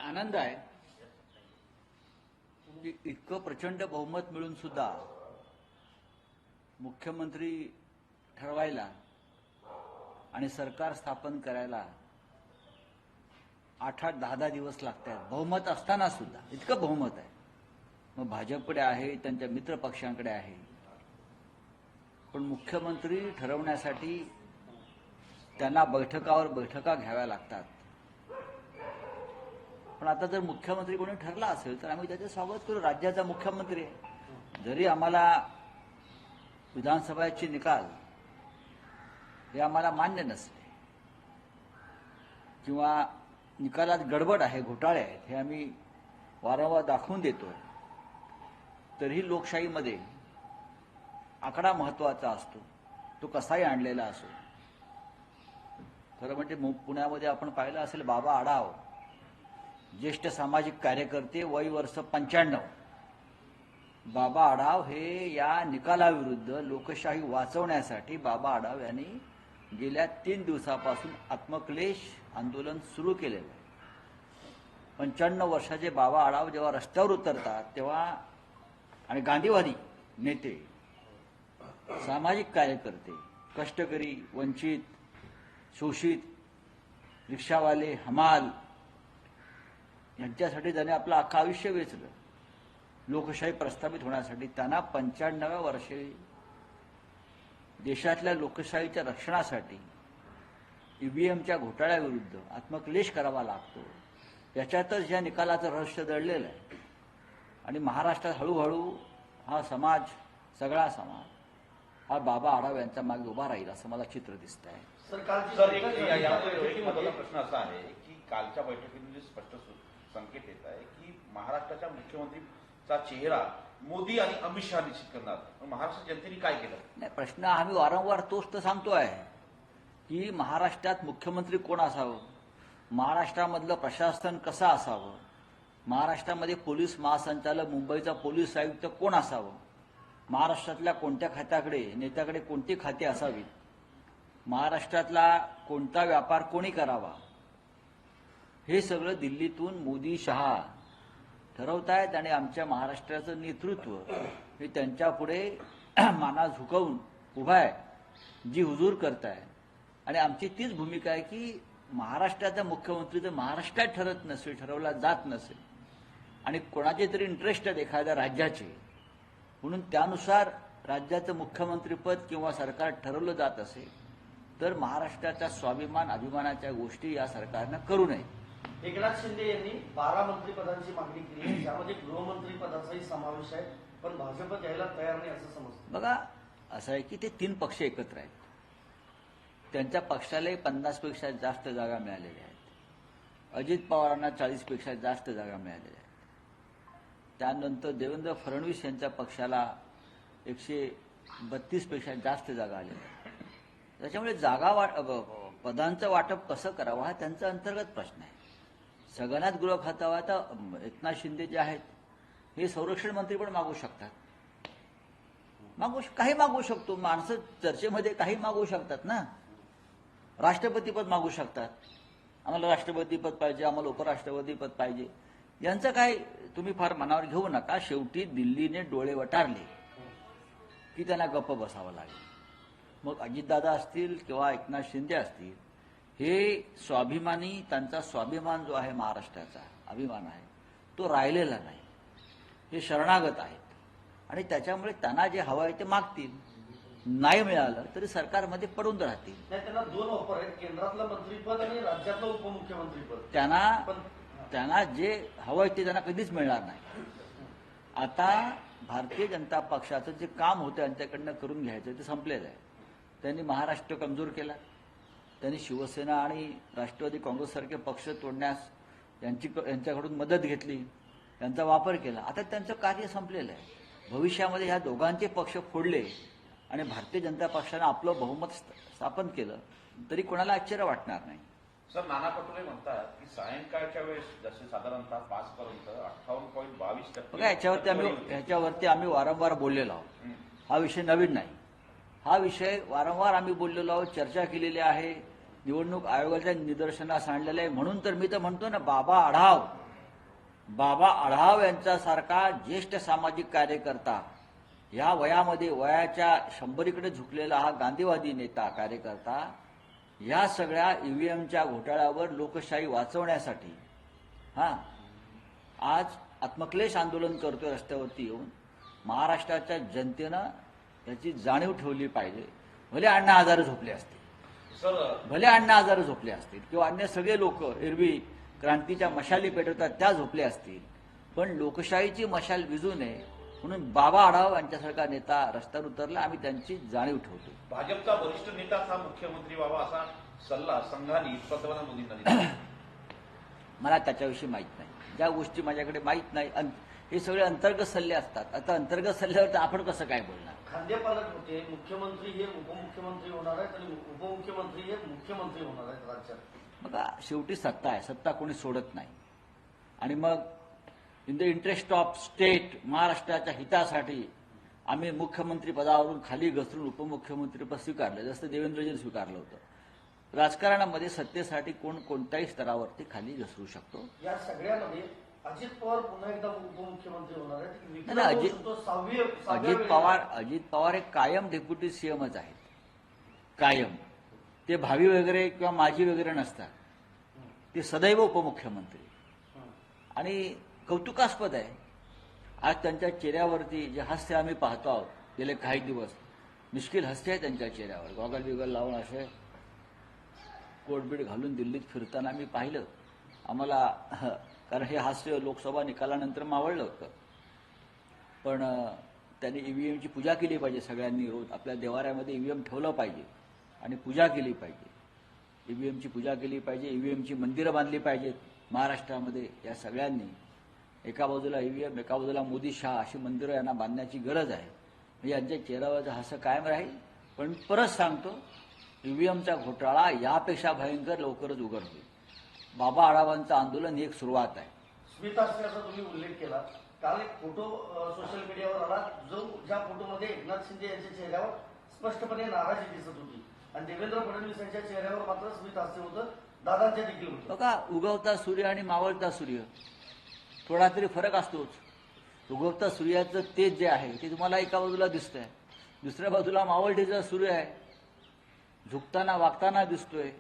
आनंद आहे की इतकं प्रचंड बहुमत मिळून सुद्धा मुख्यमंत्री ठरवायला आणि सरकार स्थापन करायला 8-8, 10-10 दिवस लागतात. बहुमत असताना सुद्धा इतकं बहुमत आहे. मग भाजपकडे आहे, त्यांच्या मित्र पक्षांकडे आहे, पण मुख्यमंत्री ठरवण्यासाठी त्यांना बैठकावर बैठका घ्याव्या लागतात. पण आता जर मुख्यमंत्री कोणी ठरला असेल तर आम्ही त्याचे स्वागत करू. राज्याचा मुख्यमंत्री आहे. जरी आम्हाला विधानसभेचे निकाल हे आम्हाला मान्य नसले किंवा निकालात गडबड आहे, घोटाळे आहेत, हे आम्ही वारंवार दाखवून देतोय, तरीही लोकशाहीमध्ये आकडा महत्वाचा असतो. तो कसाही आणलेला असो. खरं म्हणजे पुण्यामध्ये आपण पाहिलं असेल, बाबा आढाव, ज्येष्ठ सामाजिक कार्यकर्ते, वय वर्ष 95. बाबा आढाव हे या निकालाविरुद्ध लोकशाही वाचवण्यासाठी बाबा आढाव यांनी गेल्या 3 दिवसापासून आत्मक्लेश आंदोलन सुरू केलेलं आहे. 95 वर्षाचे बाबा आढाव जेव्हा रस्त्यावर उतरतात तेव्हा, आणि गांधीवादी नेते, सामाजिक कार्यकर्ते, कष्टकरी, वंचित, शोषित, रिक्षावाले, हमाल यांच्यासाठी त्याने आपलं अख्खं आयुष्य वेचलं लोकशाही प्रस्थापित होण्यासाठी. त्यांना 95व्या वर्षी देशातल्या लोकशाहीच्या रक्षणासाठी ईव्हीएमच्या घोटाळ्याविरुद्ध आत्मक्लेश करावा लागतो. याच्यातच या निकालाचं रहस्य दडलेलं आहे. आणि महाराष्ट्रात हळूहळू हा समाज, सगळा समाज हा बाबा आढाव यांच्या मागे उभा राहील असं मला चित्र दिसत आहे. यामध्ये प्रश्न असा आहे की कालच्या बैठकीमध्ये स्पष्ट संकेत येत आहे की महाराष्ट्राच्या मुख्यमंत्रीचा चेहरा मोदी आणि अमित शहा निश्चित करणार. महाराष्ट्र जनतेने काय केलं? नाही, प्रश्न आम्ही वारंवार तोच तर सांगतोय की महाराष्ट्रात मुख्यमंत्री कोण असावं, महाराष्ट्रामधलं प्रशासन कसं असावं, महाराष्ट्रामध्ये पोलीस महासंचालक, मुंबईचा पोलीस आयुक्त कोण असावं, महाराष्ट्रातल्या कोणत्या खात्याकडे, नेत्याकडे कोणती खाती असावीत, महाराष्ट्रातला कोणता व्यापार कोणी करावा, हे सगळं दिल्लीतून मोदी शहा ठरवतायत. आणि आमच्या महाराष्ट्राचं नेतृत्व हे त्यांच्या पुढे माना झुकवून उभा आहे, जी हुजूर करताय. आणि आमची तीच भूमिका आहे की महाराष्ट्राचा मुख्यमंत्री जर महाराष्ट्रात ठरत नसेल, ठरवला जात नसेल, आणि कोणाचे तरी इंटरेस्ट आहेत एखाद्या राज्याचे, म्हणून त्यानुसार राज्याचं मुख्यमंत्रीपद किंवा सरकार ठरवलं जात असेल तर महाराष्ट्राचा स्वाभिमान, अभिमानाच्या गोष्टी या सरकारनं करू नये. एकनाथ शिंदे यांनी 12 मंत्रिपदांची मागणी केली आहे, त्यामध्ये गृहमंत्री पदाचाही समावेश आहे, पण भाजप द्यायला तयार नाही असं समजतं. बघा, असं आहे की ते 3 पक्ष एकत्र आहेत. त्यांच्या पक्षालाही 50पेक्षा जास्त जागा मिळालेल्या आहेत. अजित पवारांना 40पेक्षा जास्त जागा मिळालेल्या आहेत. त्यानंतर देवेंद्र फडणवीस यांच्या पक्षाला 132पेक्षा जास्त जागा आलेल्या आहेत. त्याच्यामुळे पदांचं वाटप कसं करावं हा त्यांचा अंतर्गत प्रश्न आहे. सगळ्यांनाच गृह खातं हवं. आता एकनाथ शिंदे जे आहेत हे संरक्षण मंत्री पण मागू शकतात, काही मागू शकतो. माणसं चर्चेमध्ये काही मागू शकतात ना. राष्ट्रपतीपद मागू शकतात, आम्हाला राष्ट्रपतीपद पाहिजे, आम्हाला उपराष्ट्रपतीपद पाहिजे. यांचं काय तुम्ही फार मनावर घेऊ नका. शेवटी दिल्लीने डोळे वटारले की त्यांना गप्प बसावं लागेल. मग अजितदादा असतील किंवा एकनाथ शिंदे असतील, हे स्वाभिमानी, त्यांचा स्वाभिमान जो आहे, महाराष्ट्राचा अभिमान आहे, तो राहिलेला नाही. हे शरणागत आहेत आणि त्याच्यामुळे त्यांना जे हवं आहे ते मागतील. नाही मिळालं तरी सरकारमध्ये पडून राहतील. त्यांना 2 ऑफर आहेत, केंद्रातलं मंत्रीपद आणि राज्यातलं उपमुख्यमंत्रीपद. त्यांना जे हवं आहे ते त्यांना कधीच मिळणार नाही. आता भारतीय जनता पक्षाचं जे काम होतं यांच्याकडनं करून घ्यायचं ते संपलेलं आहे. त्यांनी महाराष्ट्र कमजोर केला. त्यांनी शिवसेना आणि राष्ट्रवादी काँग्रेससारखे पक्ष तोडण्यास यांच्याकडून मदत घेतली, त्यांचा वापर केला. आता त्यांचं कार्य संपलेलं आहे. भविष्यामध्ये ह्या दोघांचे पक्ष फोडले आणि भारतीय जनता पक्षानं आपलं बहुमत स्थापन केलं तरी कोणाला आश्चर्य वाटणार नाही. सर, नाना पटोले म्हणतात की सायंकाळच्या वेळेस जसे साधारणतः 5 पर्यंत 58.22%. बघा, ह्याच्यावरती आम्ही वारंवार बोललेलो आहोत. हा विषय नवीन नाही. हा विषय वारंवार आम्ही बोललेलो आहोत, चर्चा केलेली आहे, निवडणूक आयोगाच्या निदर्शनास आणलेलं आहे. म्हणून तर मी तर म्हणतो ना, बाबा आढाव बाबा आढाव यांच्यासारखा ज्येष्ठ सामाजिक कार्यकर्ता, या वयामध्ये वयाच्या 100कडे झुकलेला हा गांधीवादी नेता कार्यकर्ता, या सगळ्या ईव्हीएमच्या घोटाळ्यावर लोकशाही वाचवण्यासाठी आज आत्मक्लेश आंदोलन करतोय रस्त्यावरती येऊन. महाराष्ट्राच्या जनतेनं याची जाणीव ठेवली पाहिजे. भले अण्णा हजारे झोपले असतील, भले अण्णा हजारे झोपले असतील किंवा अन्य सगळे लोक एरवी क्रांतीच्या मशाली पेटवतात त्या झोपले असतील, पण लोकशाहीची मशाल विझू नये म्हणून बाबा आढाव यांच्यासारखा नेता रस्त्यावर उतरला. आम्ही त्यांची जाणीव ठेवतो. भाजपचा वरिष्ठ नेताच हा मुख्यमंत्री व्हावा असा सल्ला संघाने पंतप्रधान मोदींना दिला. मला त्याच्याविषयी माहीत नाही. ज्या गोष्टी माझ्याकडे माहीत नाही, हे सगळे अंतर्गत सल्ले असतात. आता अंतर्गत सल्ल्यावर तर आपण कसं काय बोलणार? खाद्यपालक होते, मुख्यमंत्री हे उपमुख्यमंत्री होणार आहेत आणि उपमुख्यमंत्री हे मुख्यमंत्री होणार आहेत राज्यात. बघा, शेवटी सत्ता आहे, सत्ता कोणी सोडत नाही. आणि मग in the interest of state, महाराष्ट्राच्या हितासाठी आम्ही मुख्यमंत्री पदावरून खाली घसरून उपमुख्यमंत्रीपद स्वीकारलं, जसं देवेंद्रजींनी स्वीकारलं होतं. राजकारणामध्ये सत्तेसाठी कोण कोणत्याही स्तरावरती खाली घसरू शकतो. या सगळ्यामध्ये अजित पवार पुन्हा एकदा उपमुख्यमंत्री होणार आहेत. नाही, अजित पवार हे कायम डेप्युटी सीएमच आहेत, कायम. ते भावी वगैरे किंवा माजी वगैरे नसतात, ते सदैव उपमुख्यमंत्री. आणि कौतुकास्पद आहे, आज त्यांच्या चेहऱ्यावरती जे हास्य आम्ही पाहतो आहोत गेले काही दिवस, मिश्किल हास्य आहे त्यांच्या चेहऱ्यावर. गॉगल बिगल लावून असे कोटबीट घालून दिल्लीत फिरताना मी पाहिलं. आम्हाला कारण हे हास्य लोकसभा निकालानंतर मावळलं होतं. पण त्यांनी ईव्हीएमची पूजा केली पाहिजे. सगळ्यांनी रोज आपल्या देवाऱ्यामध्ये ईव्हीएम ठेवलं पाहिजे आणि पूजा केली पाहिजे. ईव्हीएमची पूजा केली पाहिजे, ईव्हीएमची मंदिरं बांधली पाहिजेत महाराष्ट्रामध्ये. या सगळ्यांनी एका बाजूला ईव्हीएम, एका बाजूला मोदी शहा अशी मंदिरं यांना बांधण्याची गरज आहे. यांच्या चेहऱ्यावरचं हास्य कायम राहील. पण परत सांगतो, ईव्हीएमचा घोटाळा यापेक्षा भयंकर लवकरच उघड होईल. बाबा आढावांचं आंदोलन ही एक सुरुवात आहे. स्मितास्त्राचा तुम्ही उल्लेख केला. काल एक फोटो सोशल मीडियावर आला, ज्या फोटोमध्ये एकनाथ शिंदे यांच्या चेहऱ्यावर स्पष्टपणे नाराजी दिसत होती आणि देवेंद्र फडणवीस यांच्या चेहऱ्यावर मात्र स्मितास्त्र होतं, दादांच्या देखील होतं. बघा, उगवता सूर्य आणि मावळता सूर्य थोडा तरी फरक असतोच. उगवता सूर्याचं तेज जे आहे ते तुम्हाला एका बाजूला दिसतंय, दुसऱ्या बाजूला मावळतीचा सूर्य आहे, झुकताना वागताना दिसतोय,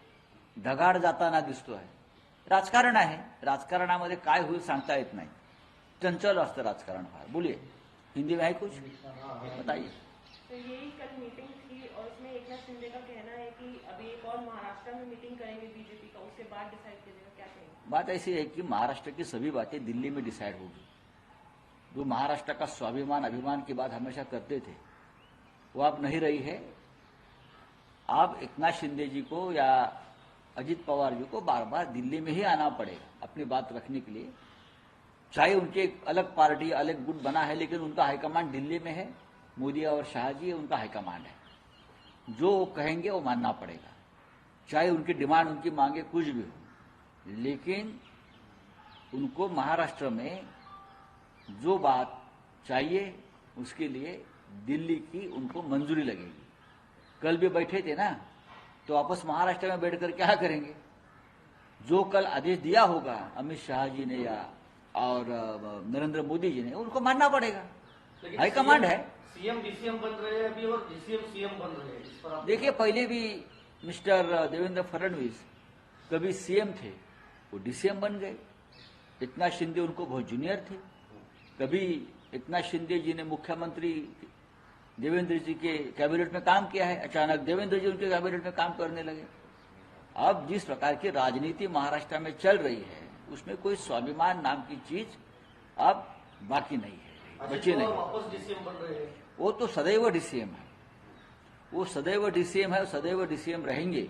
ढगाळ जाताना दिसतोय. राजकारण आहे, राजकारणामध्ये काय होईल सांगता येत नाही. चंचल असतं राजकारण फार. बोलिए, हिंदी में है कुछ बताइए. तो यही कल मीटिंग थी और उसमें एकनाथ शिंदे का कहना है कि अभी एक और महाराष्ट्र में मीटिंग करेंगे बीजेपी का, उसके बाद डिसाइड कीजिएगा. क्या कहेंगे? बात ऐसी है कि महाराष्ट्र की सभी बातें दिल्ली में डिसाइड होगी. जो महाराष्ट्र का स्वाभिमान अभिमान की बात हमेशा करते थे वो अब नहीं रही है. अब एकनाथ शिंदे जी को या अजित पवार जी को बार बार दिल्ली में ही आना पड़ेगा अपनी बात रखने के लिए. चाहे उनकी एक अलग पार्टी अलग गुट बना है, लेकिन उनका हाईकमांड दिल्ली में है. मोदी और शाह जी उनका हाईकमांड है. जो वो कहेंगे वो मानना पड़ेगा, चाहे उनकी डिमांड उनकी मांगे कुछ भी हो. लेकिन उनको महाराष्ट्र में जो बात चाहिए उसके लिए दिल्ली की उनको मंजूरी लगेगी. कल भी बैठे थे ना, तो वापस महाराष्ट्र में बैठकर क्या करेंगे? जो कल आदेश दिया होगा अमित शाह जी ने या और नरेंद्र मोदी जी ने, उनको मानना पड़ेगा. हाईकमांड है. सीएम डीसीएम बन रहे हैं अभी और डीसीएम सीएम बन रहे हैं. इस पर आप देखिए, पहले भी मिस्टर देवेंद्र फडणवीस कभी सीएम थे, वो डीसीएम बन गए. एकनाथ शिंदे उनको बहुत जूनियर थे. कभी एकनाथ शिंदे जी ने मुख्यमंत्री देवेंद्र जी के कैबिनेट में काम किया है, अचानक देवेंद्र जी उनके कैबिनेट में काम करने लगे. अब जिस प्रकार की राजनीति महाराष्ट्र में चल रही है उसमें कोई स्वाभिमान नाम की चीज अब बाकी नहीं है, बची अजित नहीं. पवार वापस डीसीएम बन रहे हैं. वो तो सदैव डीसीएम है, वो सदैव डीसीएम है, सदैव डीसीएम रहेंगे.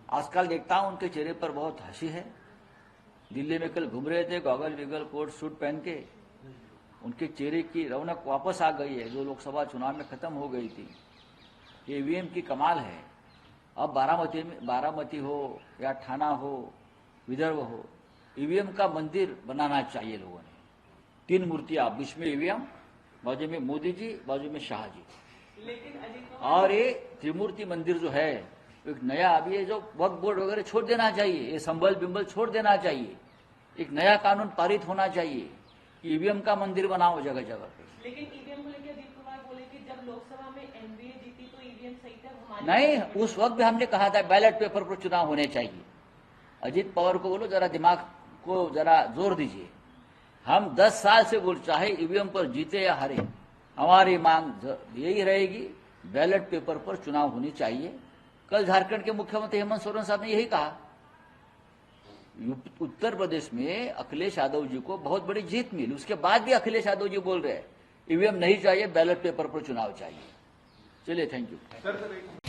आजकल देखता हूं उनके चेहरे पर बहुत हंसी है. दिल्ली में कल घूम रहे थे गॉगल विगल कोट सूट पहन के. उनके चेहरे की रौनक वापस आ गई है जो लोकसभा चुनाव में खत्म हो गई थी. ये ईवीएम की कमाल है. अब बारामती हो या ठाना हो, विदर्भ हो, ईवीएम का मंदिर बनाना चाहिए लोगों ने. 3 मूर्तियां, बीच में ईवीएम, बाजू में मोदी जी, बाजू में शाह जी. लेकिन अजित पवार और ये त्रिमूर्ति मंदिर जो है एक नया, अभी ये जो वक्फ बोर्ड वगैरह छोड़ देना चाहिए, ये संबल बिंबल छोड़ देना चाहिए. एक नया कानून पारित होना चाहिए कि ईवीएम का मंदिर बनाओ जगह जगह पे। लेकिन ईवीएम को लेकर अजीत कुमार बोले कि जब लोकसभा में एनडीए जीती तो ईवीएम सही था, हमारे नहीं, उस वक्त भी हमने कहा था बैलेट पेपर पर चुनाव होने चाहिए। अजीत पवार को बोलो जरा दिमाग को जरा जोर दीजिए। हम 10 साल से बोल, चाहे ईवीएम पर जीते या हारे, हमारी मांग यही रहेगी, बैलेट पेपर पर चुनाव होनी चाहिए। कल झारखंड के मुख्यमंत्री हेमंत सोरेन साहब ने यही कहा। उत्तर प्रदेश में अखिलेश यादव जी को बहुत बड़ी जीत मिली, उसके बाद भी अखिलेश यादव जी बोल रहे हैं ईवीएम नहीं चाहिए, बैलेट पेपर पर चुनाव चाहिए। चलिए, थैंक यू।